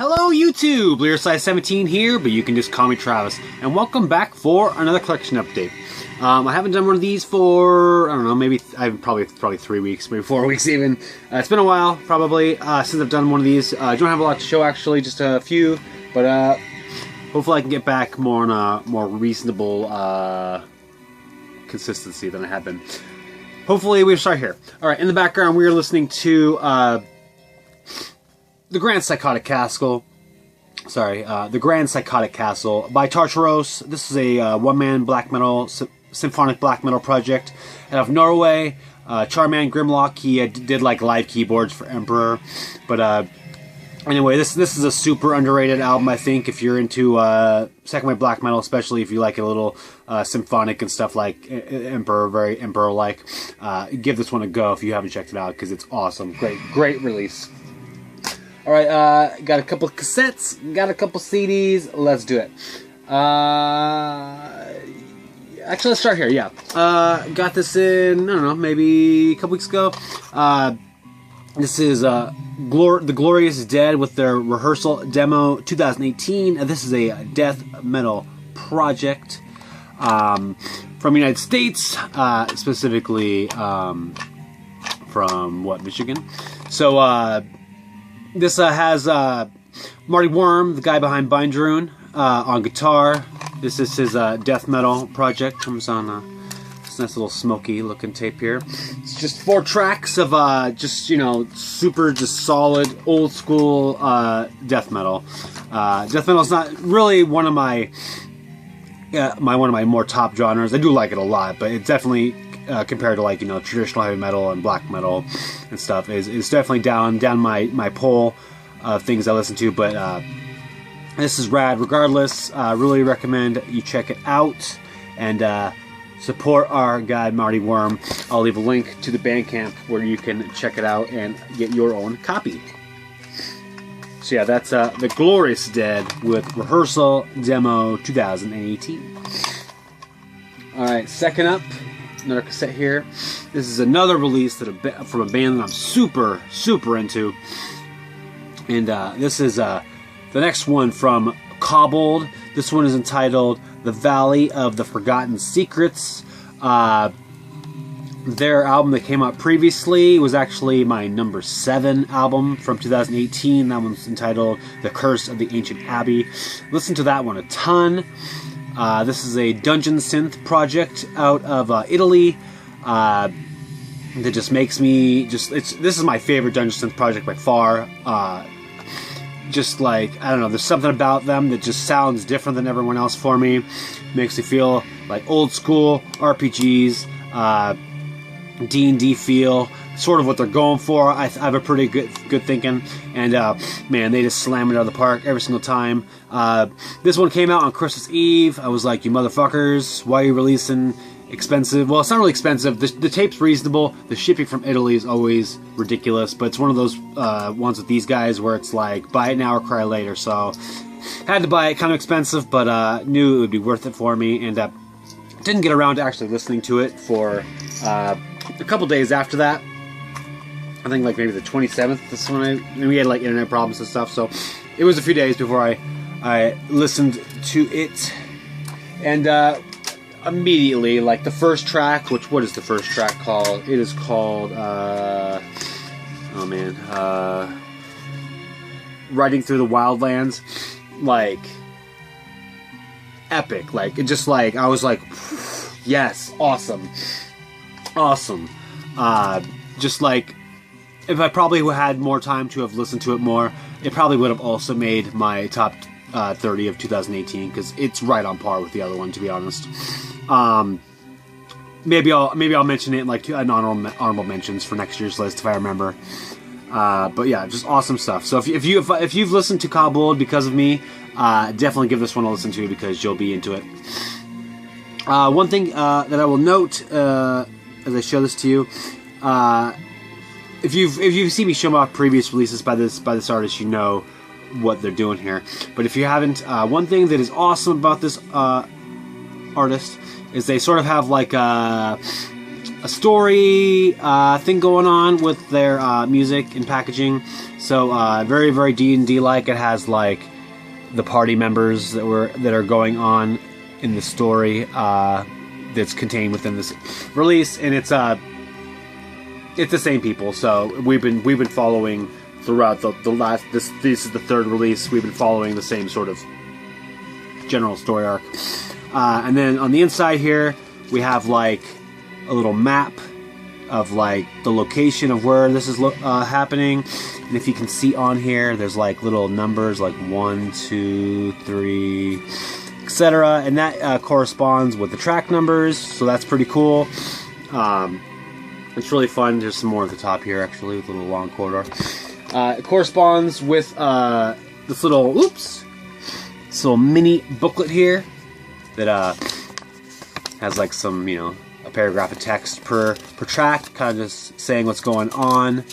Hello YouTube, LearSize17 here, but you can just call me Travis, and welcome back for another collection update. I haven't done one of these for, I don't know, maybe, probably 3 weeks, maybe 4 weeks even. It's been a while, probably, since I've done one of these. I don't have a lot to show actually, just a few, but hopefully I can get back more on a more reasonable consistency than I have been. Hopefully we'll start here. Alright, in the background we are listening to The Grand Psychotic Castle. The Grand Psychotic Castle by Tartaros. This is a one-man black metal, symphonic black metal project out of Norway. Charman Grimlock, he did like live keyboards for Emperor. But anyway, this is a super underrated album, I think, if you're into second wave black metal, especially if you like a little symphonic and stuff like Emperor, very Emperor-like. Give this one a go if you haven't checked it out, because it's awesome. Great release. Alright, got a couple cassettes, got a couple CDs, let's do it. Actually, let's start here, yeah. Got this in, I don't know, maybe a couple weeks ago. This is The Glorious Dead with their rehearsal demo 2018. This is a death metal project from the United States, specifically from, Michigan? So, this has Marty Worm, the guy behind Binderoon, on guitar. This is his death metal project. Comes on this nice little smoky looking tape here. It's just 4 tracks of just, you know, super just solid old school death metal. Death metal is not really one of my more top genres. I do like it a lot, but it's definitely compared to, like, you know, traditional heavy metal and black metal and stuff, is definitely down my pole of things I listen to. But this is rad regardless. Really recommend you check it out and support our guy Marty Worm. I'll leave a link to the Bandcamp where you can check it out and get your own copy. So yeah, that's The Glorious Dead with Rehearsal Demo 2018. Alright, second up, another cassette here. This is another release from a band that I'm super into. And this is the next one from Kobold. This one is entitled The Valley of the Forgotten Secrets. Their album that came out previously was actually my number 7 album from 2018. That one's entitled The Curse of the Ancient Abbey. Listen to that one a ton. This is a dungeon synth project out of Italy that just makes me this is my favorite dungeon synth project by far. Just like, I don't know, there's something about them that just sounds different than everyone else for me. Makes me feel like old school RPGs, D&D feel, sort of what they're going for. I have a pretty good thinking, and man, they just slam it out of the park every single time. This one came out on Christmas Eve. I was like, you motherfuckers, why are you releasing expensive? Well, it's not really expensive. The tape's reasonable. The shipping from Italy is always ridiculous, but it's one of those ones with these guys where it's like, buy it now or cry later. So had to buy it, kind of expensive, but knew it would be worth it for me, and didn't get around to actually listening to it for a couple days after that. I think like maybe the 27th. This one, we had like internet problems and stuff, so it was a few days before I listened to it, and immediately, like the first track, what is the first track called? It is called oh man, Riding Through the Wildlands. Like, epic. Like, it just, like, I was like, yes, awesome. Just like, if I probably had more time to have listened to it more, it probably would have also made my top 30 of 2018, because it's right on par with the other one, to be honest. Maybe I'll mention it in like honorable mentions for next year's list if I remember. But yeah, just awesome stuff. So if you've listened to Kobold because of me, definitely give this one a listen to, because you'll be into it. One thing that I will note as I show this to you, if you've seen me show off previous releases by this artist, you know what they're doing here. But if you haven't, one thing that is awesome about this artist is they sort of have like a a story thing going on with their music and packaging. So very, very D&D like. It has like the party members that are going on in the story that's contained within this release, and it's the same people. So we've been following throughout the last. This is the third release. We've been following the same sort of general story arc. And then on the inside here, we have like a little map of like the location of where this is happening. And if you can see on here, there's like little numbers like 1, 2, 3, etc. And that corresponds with the track numbers. So that's pretty cool. It's really fun. There's some more at the top here actually with a little long corridor. It corresponds with this little mini booklet here that has like some, you know, a paragraph of text per track, kind of just saying what's going on,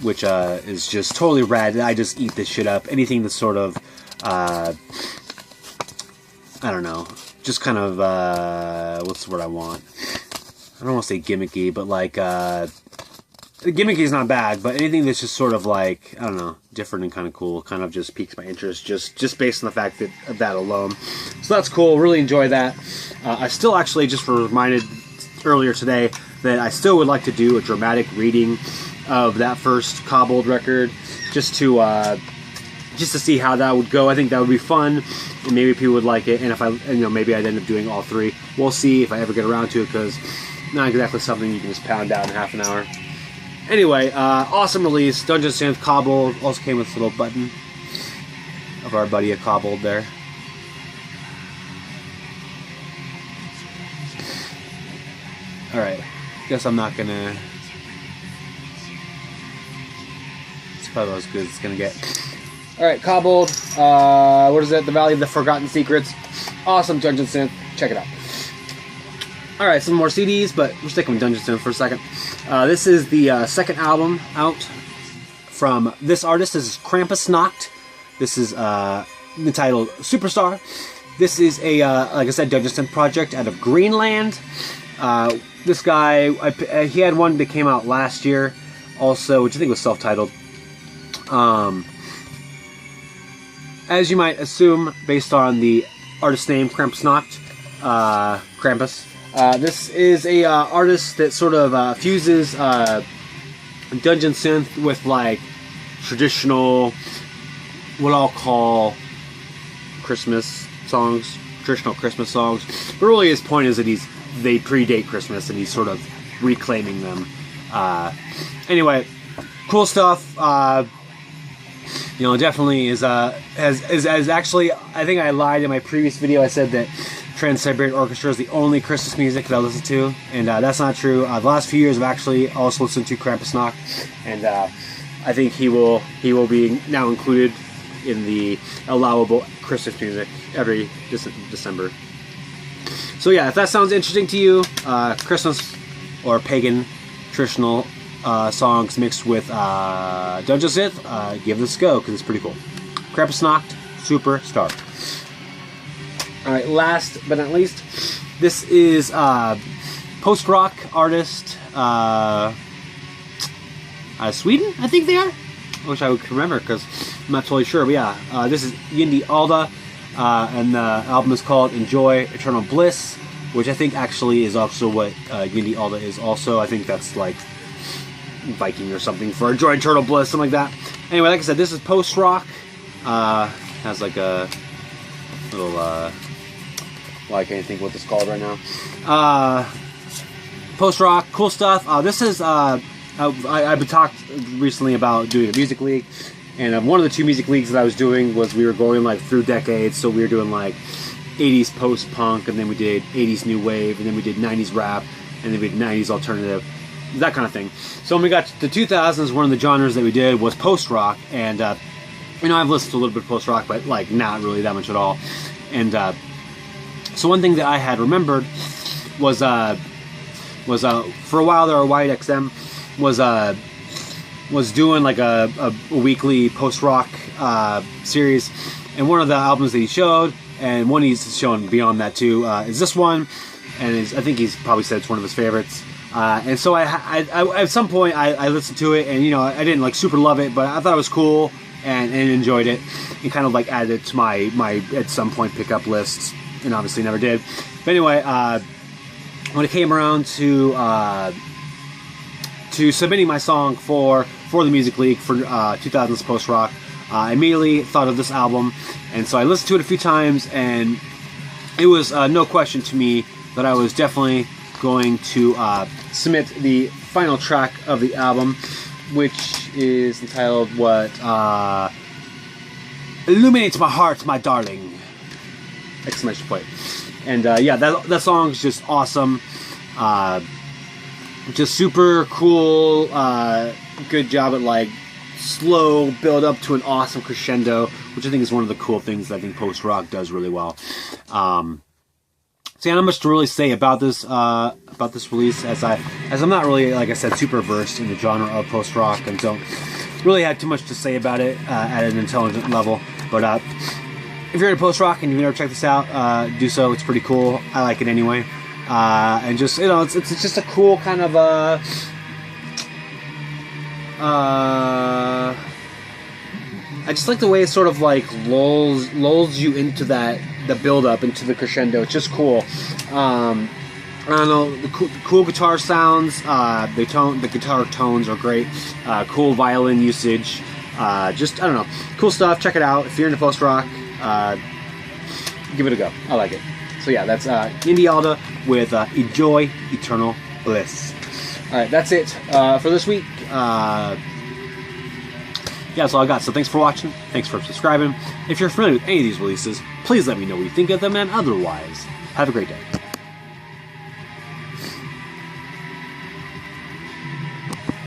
which is just totally rad. I just eat this shit up. Anything that's sort of I don't know, just kind of what's the word I want? I don't want to say gimmicky, but like gimmicky is not bad, but anything that's just sort of like, I don't know, different and kind of cool, kind of just piques my interest just based on the fact of that alone. So that's cool. Really enjoy that. I still actually just reminded earlier today that I still would like to do a dramatic reading of that first Kobold record, just to see how that would go. I think that would be fun, and maybe people would like it. And if maybe I'd end up doing all three. We'll see if I ever get around to it, because not exactly something you can just pound out in half an hour. Anyway, awesome release. Dungeon Synth Kobold also came with a little button of our buddy a Kobold there. Alright, guess I'm not gonna... It's probably as good as it's gonna get. Alright, Kobold, what is it? The Valley of the Forgotten Secrets. Awesome Dungeon Synth. Check it out. Alright, some more CDs, but we're sticking with Dungeon Synth for a second. This is the second album out from this artist. This is Krampusnacht. This is entitled Superstar. This is a, like I said, Dungeon Synth project out of Greenland. This guy, he had one that came out last year also, which I think was self-titled. As you might assume, based on the artist name, Krampusnacht, Krampus. This is a artist that sort of fuses Dungeon Synth with like traditional, what I'll call Christmas songs, traditional Christmas songs. But really his point is that they predate Christmas and he's sort of reclaiming them. Anyway, cool stuff. Definitely is actually, I think I lied in my previous video. I said that Trans-Siberian Orchestra is the only Christmas music that I listen to, and that's not true. The last few years I've actually also listened to Krampusnacht, and I think he will be now included in the allowable Christmas music every December. So yeah, if that sounds interesting to you, Christmas or pagan traditional songs mixed with Dungeon Synth, give this a go because it's pretty cool. Krampusnacht, Superstar. Alright, last but not least, this is post-rock artist out of Sweden, I think they are. I wish I would remember because I'm not totally sure, but yeah, this is Yndi Halda, and the album is called Enjoy Eternal Bliss, which I think actually is also what Yndi Halda is also. I think that's like Viking or something for Enjoy Eternal Bliss, something like that. Anyway, like I said, this is post-rock. Has like a little, well, I can't think what this is called right now. Post-rock, cool stuff. This is, I've talked recently about doing a music league, and one of the two music leagues that I was doing was we were going like through decades, so we were doing like 80s post-punk, and then we did 80s new wave, and then we did 90s rap, and then we did 90s alternative, that kind of thing. So when we got to the 2000s, one of the genres that we did was post-rock, and I've listened to a little bit of post-rock, but like not really that much at all. And so one thing that I had remembered was for a while there, White XM was doing like a weekly post-rock series, and one of the albums that he showed, and one he's shown beyond that too, is this one, and I think he's probably said it's one of his favorites. And so I at some point I listened to it, and you know, I didn't like super love it, but I thought it was cool and enjoyed it, and kind of like added it to my at some point pickup lists, and obviously never did. But anyway, when it came around to submitting my song for the Music League for 2000s post rock, I immediately thought of this album, and so I listened to it a few times, and it was no question to me that I was definitely going to submit the final track of the album, which is entitled Illuminates My Heart, My Darling! Exclamation point. And yeah, that song is just awesome. Just super cool. Good job at like slow build up to an awesome crescendo, which I think is one of the cool things that I think post rock does really well. So yeah, not much to really say about this release, as I'm not really, like I said, super versed in the genre of post rock, and don't really have too much to say about it at an intelligent level. But if you're into post rock and you've never checked this out, do so. It's pretty cool. I like it anyway. And just, you know, it's just a cool kind of I just like the way it sort of like lulls you into the build up into the crescendo. It's just cool. I don't know, the cool guitar sounds. The guitar tones are great. Cool violin usage. Just, I don't know, cool stuff. Check it out if you're into post rock. Give it a go. I like it. So yeah, that's Yndi Halda with Enjoy Eternal Bliss. Alright, that's it for this week. Yeah, that's all I got. So thanks for watching. Thanks for subscribing. If you're familiar with any of these releases, please let me know what you think of them, and otherwise, have a great day.